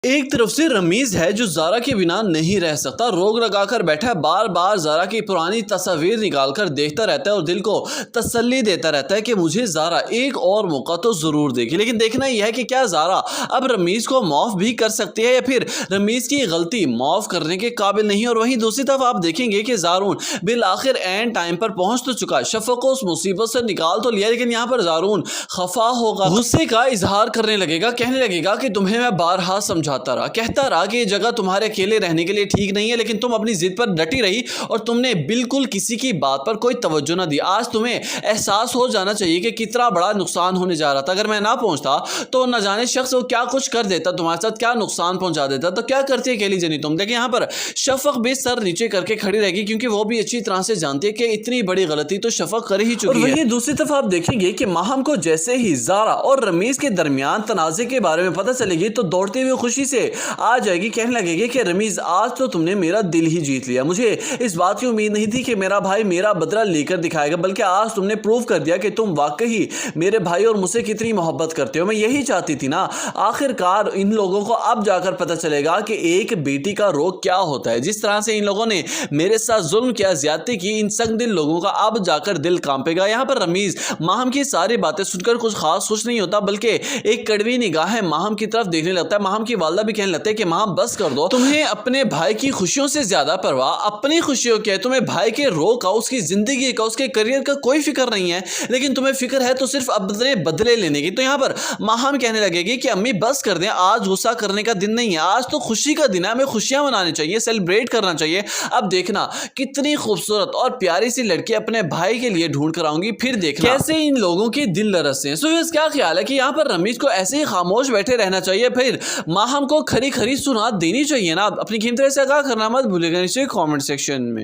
ایک طرف سے رمیز ہے جو زارا کے بنا نہیں رہ سکتا، روگ لگا کر بیٹھا ہے، بار بار زارا کی پرانی تصاویر نکال کر دیکھتا رہتا ہے اور دل کو تسلی دیتا رہتا ہے کہ مجھے زارا ایک اور موقع تو ضرور دے گی۔ لیکن دیکھنا یہ ہے کہ کیا زارا اب رمیز کو معاف بھی کر سکتی ہے یا پھر رمیز کی غلطی معاف کرنے کے قابل نہیں۔ اور وہیں دوسری طرف آپ دیکھیں گے کہ زارون بالآخر اینڈ ٹائم پر پہنچ تو چکا، شفق کو اس مصیبت سے نکال تو لیا، لیکن یہاں پر زارون خفا ہوگا، غصے کا اظہار کرنے لگے گا، کہنے لگے گا کہ تمہیں میں بارہا سمجھاتا رہا، کہتا رہا کہ یہ جگہ تمہارے اکیلے رہنے کے لیے ٹھیک نہیں ہے، لیکن تم اپنی ضد پر ڈٹی رہی اور تم نے بالکل کسی کی بات پر کوئی توجہ نہ دی۔ آج تمہیں احساس ہو جانا چاہیے کہ کتنا بڑا نقصان ہونے جا رہا تھا، اگر میں نہ پہنچتا تو نہ جانے شخص وہ کیا کچھ کر دیتا، تمہارے ساتھ کیا نقصان پہنچا دیتا، تو کیا کرتی اکیلی جنی تم۔ لیکن یہاں پر شفق بھی سر نیچے کر کے کھڑی رہے گی، کیونکہ وہ بھی اچھی طرح سے جانتی ہے کہ اتنی بڑی غلطی تو شفق کر ہی چکی ہے۔ اور وہیں دوسری طرف آپ دیکھیں گے کہ ماہم کو جیسے ہی زارا اور رمیز کے درمیان تنازع کے بارے میں پتہ چلے گی تو دوڑتے ہوئے خوشی سے آ جائے گی، کہنے لگے گی کہ رمیز آج تو تم نے میرا دل ہی جیت لیا، مجھے اس بات کی امید نہیں تھی کہ میرا بھائی میرا بدلہ لے کر دکھائے گا، بلکہ آج تم نے پروف کر دیا کہ تم واقعی میرے بھائی اور مجھ سے کتنی محبت کرتے ہو۔ میں یہی چاہتی تھی نا، آخر کار ان لوگوں کو اب جا کر پتہ چلے گا کہ ایک بیٹی کا روگ کیا ہوتا ہے۔ جس طرح سے ان لوگوں نے میرے ساتھ ظلم کیا، زیادتی کی، ان سنگ دل لوگوں کا اب جا کر دل کانپے گا۔ یہاں پر رمیز ماہم کی ساری باتیں سن کر کچھ خاص خوش نہیں ہوتا، بلکہ ایک کڑوی نگاہ ماہم کی طرف دیکھنے لگتا ہے۔ ماہم کی والدہ بھی کہنے لگتے ہیں کہ ماہم بس کر دو، تمہیں اپنے بھائی کی خوشیوں سے زیادہ پرواہ اپنی خوشیوں کی ہے، تمہیں بھائی کے روگ کا، اس کی زندگی کا، اس کے کریئر کا کوئی فکر نہیں ہے، لیکن تمہیں فکر ہے تو صرف اپنے بدلے لینے کی۔ تو یہاں پر ماہم کہنے لگے گی کہ امی بس کر دیں، آج غصہ کرنے کا دن نہیں ہے، آج تو خوشی کا دن ہے، ہمیں خوشیاں منانی چاہیے، سیلیبریٹ کرنا چاہیے۔ اب دیکھنا کتنی خوبصورت اور پیاری سی لڑکی اپنے بھائی کے لیے ڈھونڈ کر آؤں گی، پھر دیکھنا کیسے ان لوگوں کے دل لرزتے ہیں۔ سو کیا خیال ہے کہ یہاں پر رمیز کو ایسے ہی خاموش بیٹھے رہنا چاہیے، پھر ماہم کو کھری کھری سنا دینی چاہیے نا؟ اپنی قیمتی رائے سے آگاہ کرنا مت بھولے گا نیچے کامنٹ سیکشن میں۔